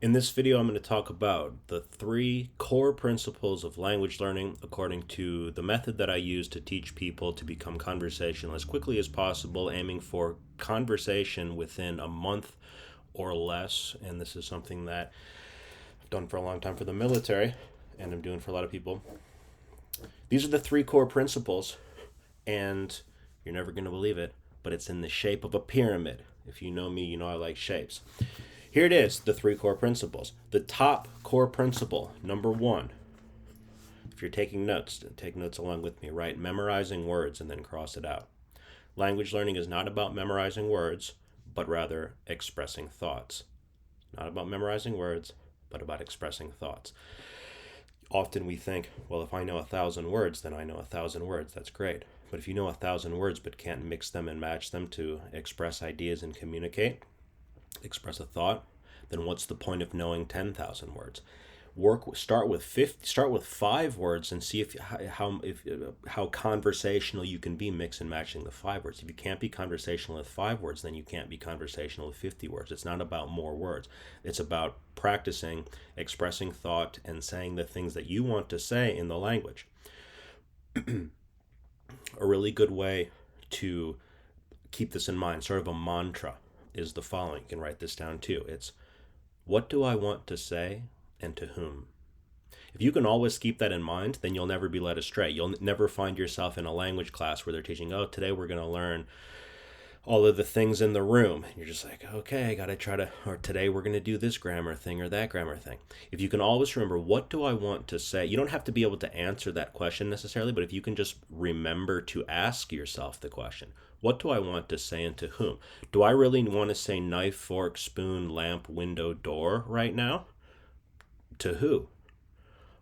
In this video, I'm going to talk about the 3 core principles of language learning according to the method that I use to teach people to become conversational as quickly as possible, aiming for conversation within a month or less. And this is something that I've done for a long time for the military, and I'm doing for a lot of people. These are the 3 core principles, and you're never going to believe it, but it's in the shape of a pyramid. If you know me, you know I like shapes. Here it is, the 3 core principles. The top core principle, number 1. If you're taking notes, take notes along with me. Write memorizing words and then cross it out. Language learning is not about memorizing words, but rather expressing thoughts. Not about memorizing words, but about expressing thoughts. Often we think, well, if I know 1,000 words, then I know 1,000 words. That's great. But if you know 1,000 words but can't mix them and match them to express ideas and communicate, express a thought, then what's the point of knowing 10,000 words? Start with 5 words and see how conversational you can be, mix and matching the 5 words. If you can't be conversational with 5 words, then you can't be conversational with 50 words. It's not about more words. It's about practicing expressing thought and saying the things that you want to say in the language. A really good way to keep this in mind, sort of a mantra, is the following. You can write this down too. It's, what do I want to say and to whom? If you can always keep that in mind, then you'll never be led astray. You'll never find yourself in a language class where they're teaching, oh, today we're going to learn all of the things in the room. And you're just like, okay, I got to try to, or today we're going to do this grammar thing or that grammar thing. If you can always remember, what do I want to say? You don't have to be able to answer that question necessarily, but if you can just remember to ask yourself the question, what do I want to say and to whom? Do I really want to say knife, fork, spoon, lamp, window, door right now? To who?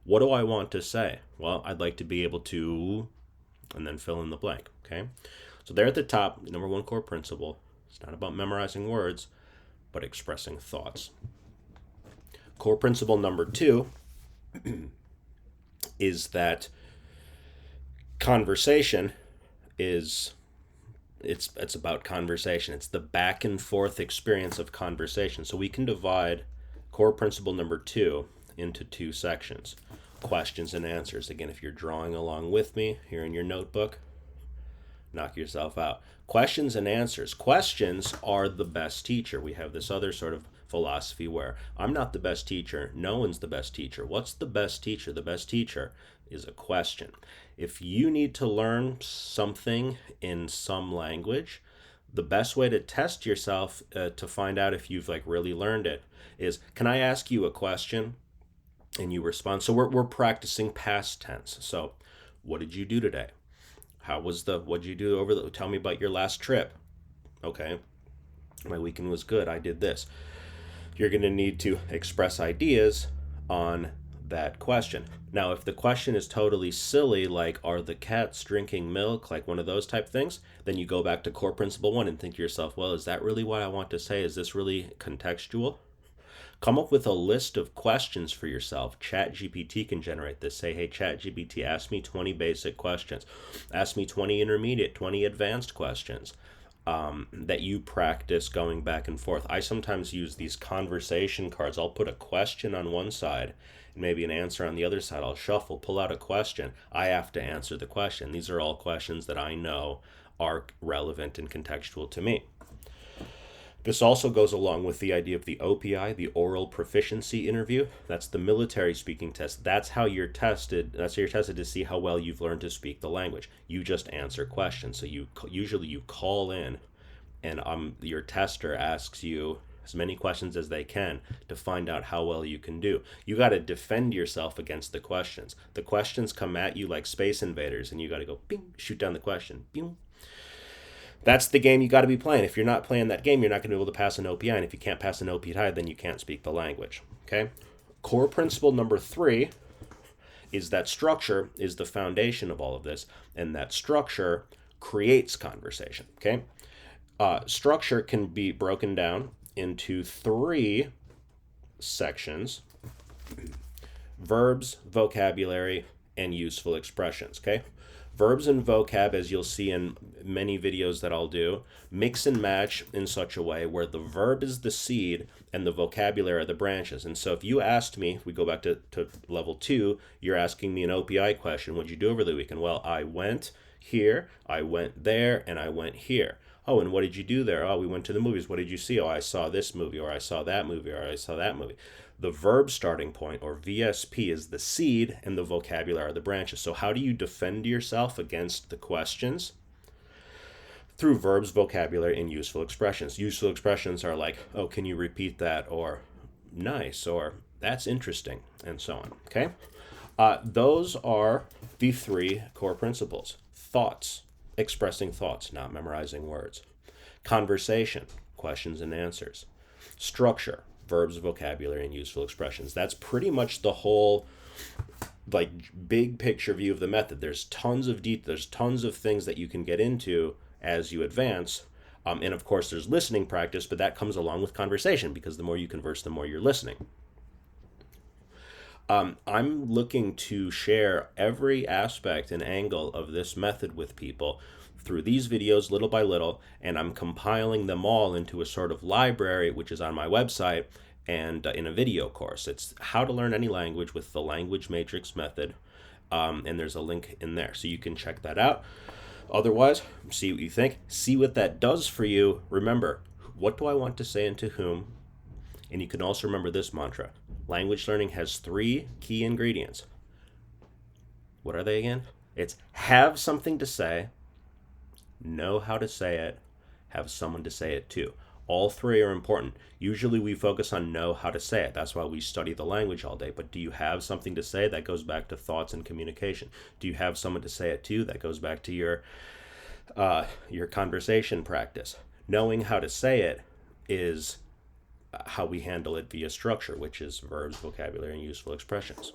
What do I want to say? Well, I'd like to be able to, and then fill in the blank, okay? So there at the top, number 1 core principle. It's not about memorizing words, but expressing thoughts. Core principle number 2 is that conversation is it's about conversation. It's the back and forth experience of conversation. So we can divide core principle number 2 into 2 sections. Questions and answers. Again, if you're drawing along with me here in your notebook, knock yourself out. Questions and answers. Questions are the best teacher. We have this other sort of philosophy where I'm not the best teacher, no one's the best teacher. What's the best teacher? The best teacher is a question. If you need to learn something in some language, the best way to test yourself to find out if you've really learned it is, can I ask you a question? And you respond. So we're practicing past tense. So what did you do today? What did you do tell me about your last trip? Okay. My weekend was good. I did this. You're going to need to express ideas on that question. Now, if the question is totally silly, like, are the cats drinking milk, like one of those type things, then you go back to core principle 1 and think to yourself, well, is that really what I want to say? Is this really contextual? Come up with a list of questions for yourself. ChatGPT can generate this. Say, hey, ChatGPT, ask me 20 basic questions. Ask me 20 intermediate, 20 advanced questions that you practice going back and forth. I sometimes use these conversation cards. I'll put a question on one side and maybe an answer on the other side. I'll shuffle, pull out a question. I have to answer the question. These are all questions that I know are relevant and contextual to me. This also goes along with the idea of the OPI, the oral proficiency interview. That's the military speaking test. That's how you're tested. That's how you're tested to see how well you've learned to speak the language. You just answer questions. So usually you call in, and your tester asks you as many questions as they can to find out how well you can do. You got to defend yourself against the questions. The questions come at you like space invaders, and you got to go, bing, shoot down the question, bing. That's the game you got to be playing. If you're not playing that game, you're not going to be able to pass an OPI. And if you can't pass an OPI, then you can't speak the language. Okay? Core principle number 3 is that structure is the foundation of all of this. And that structure creates conversation. Okay? Structure can be broken down into 3 sections: verbs, vocabulary, and useful expressions. Okay? Verbs and vocab, as you'll see in many videos that I'll do, mix and match in such a way where the verb is the seed and the vocabulary are the branches. And so if you asked me, if we go back to level 2, you're asking me an OPI question, what'd you do over the weekend? Well, I went here, I went there, and I went here. Oh, and what did you do there? Oh, we went to the movies. What did you see? Oh, I saw this movie, or I saw that movie, or I saw that movie. The verb starting point, or VSP, is the seed, and the vocabulary are the branches. So how do you defend yourself against the questions? Through verbs, vocabulary, and useful expressions. Useful expressions are like, oh, can you repeat that? Or nice, or that's interesting, and so on. Okay? Those are the 3 core principles. Thoughts, expressing thoughts, not memorizing words. Conversation, questions and answers. Structure, verbs, vocabulary, and useful expressions. That's pretty much the whole big picture view of the method. There's tons of there's tons of things that you can get into as you advance. And of course, there's listening practice, but that comes along with conversation, because the more you converse, the more you're listening. I'm looking to share every aspect and angle of this method with people through these videos little by little, and I'm compiling them all into a sort of library, which is on my website and in a video course. It's How to Learn Any Language with the Language Matrix Method, and there's a link in there, so you can check that out. Otherwise, see what you think, see what that does for you. Remember, what do I want to say and to whom? And you can also remember this mantra. Language learning has 3 key ingredients. What are they again? It's have something to say, know how to say it, have someone to say it to. All 3 are important. Usually we focus on know how to say it. That's why we study the language all day. But do you have something to say? That goes back to thoughts and communication. Do you have someone to say it to? That goes back to your conversation practice. Knowing how to say it is how we handle it via structure, which is verbs, vocabulary, and useful expressions.